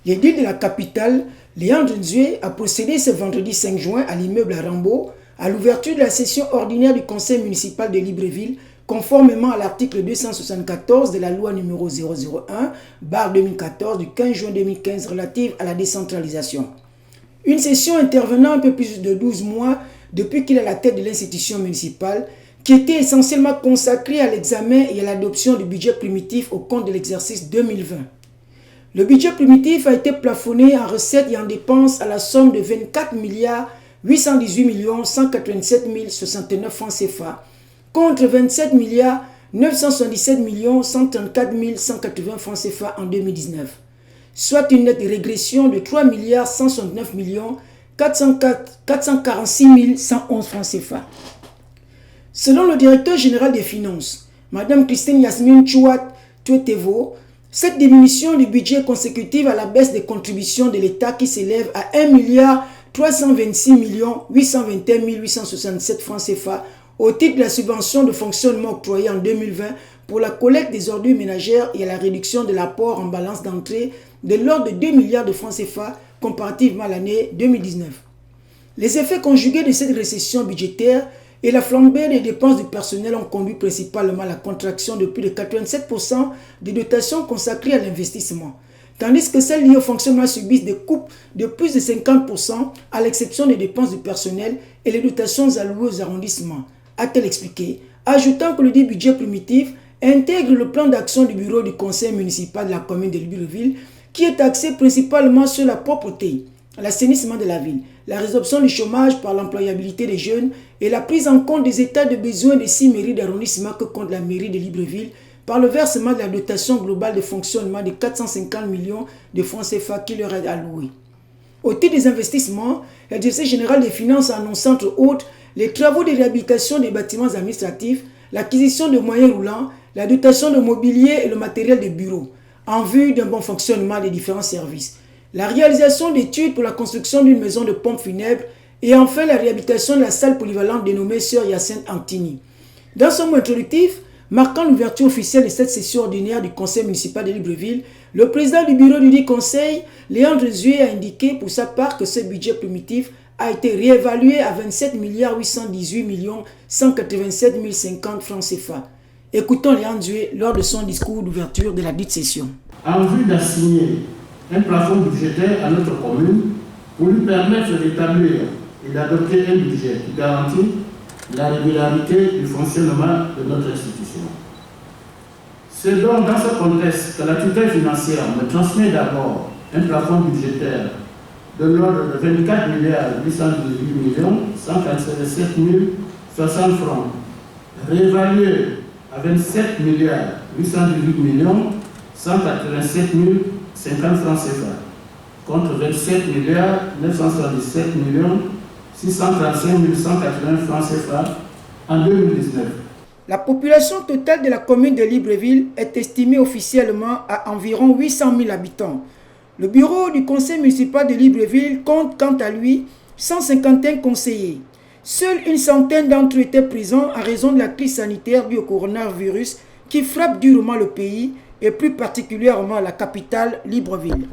L'édile de la capitale, Léandre Nzoué, a procédé ce vendredi 5 juin à l'immeuble à Rambo à l'ouverture de la session ordinaire du conseil municipal de Libreville, conformément à l'article 274 de la loi numéro 001/2014 du 15 juin 2015 relative à la décentralisation. Une session intervenant un peu plus de 12 mois depuis qu'il est à la tête de l'institution municipale, qui était essentiellement consacrée à l'examen et à l'adoption du budget primitif au compte de l'exercice 2020. Le budget primitif a été plafonné en recettes et en dépenses à la somme de 24 818 187 069 francs CFA contre 27 977 134 180 francs CFA en 2019, soit une nette régression de 3 169 446 111 francs CFA. Selon le directeur général des finances, Mme Christine Yasmine Chouat Tuetevo, cette diminution du budget est consécutive à la baisse des contributions de l'État qui s'élève à 1 326 821 867 francs CFA au titre de la subvention de fonctionnement octroyée en 2020 pour la collecte des ordures ménagères et à la réduction de l'apport en balance d'entrée de l'ordre de 2 milliards de francs CFA comparativement à l'année 2019. Les effets conjugués de cette récession budgétaire et la flambée des dépenses du personnel ont conduit principalement à la contraction de plus de 87% des dotations consacrées à l'investissement, tandis que celles liées au fonctionnement subissent des coupes de plus de 50% à l'exception des dépenses du personnel et les dotations allouées aux arrondissements, a-t-elle expliqué, ajoutant que le dit budget primitif intègre le plan d'action du bureau du conseil municipal de la commune de Libreville qui est axé principalement sur la propreté, l'assainissement de la ville, la résorption du chômage par l'employabilité des jeunes et la prise en compte des états de besoin des 6 mairies d'arrondissement que compte la mairie de Libreville par le versement de la dotation globale de fonctionnement de 450 millions de francs CFA qui leur est allouée. Au titre des investissements, le directeur général des finances a annoncé entre autres les travaux de réhabilitation des bâtiments administratifs, l'acquisition de moyens roulants, la dotation de mobilier et le matériel de bureau, en vue d'un bon fonctionnement des différents services, la réalisation d'études pour la construction d'une maison de pompe funèbre et enfin la réhabilitation de la salle polyvalente dénommée Sœur Hyacinthe Antini. Dans son mot introductif, marquant l'ouverture officielle de cette session ordinaire du conseil municipal de Libreville, le président du bureau du dit conseil, Léandre Nzoué, a indiqué pour sa part que ce budget primitif a été réévalué à 27 818 187 050 francs CFA. Écoutons Léandre Nzoué lors de son discours d'ouverture de la dite session. En vue d'assigner un plafond budgétaire à notre commune pour lui permettre d'établir et d'adopter un budget qui garantit la régularité du fonctionnement de notre institution. C'est donc dans ce contexte que la tutelle financière me transmet d'abord un plafond budgétaire de l'ordre de 24 818 187 060 francs, réévalué à 27 818 187 050 francs CFA, contre 27 977 635 180 francs CFA en 2019. La population totale de la commune de Libreville est estimée officiellement à environ 800 000 habitants. Le bureau du conseil municipal de Libreville compte quant à lui 151 conseillers. Seule une centaine d'entre eux étaient présents en raison de la crise sanitaire due au coronavirus qui frappe durement le pays et plus particulièrement la capitale Libreville.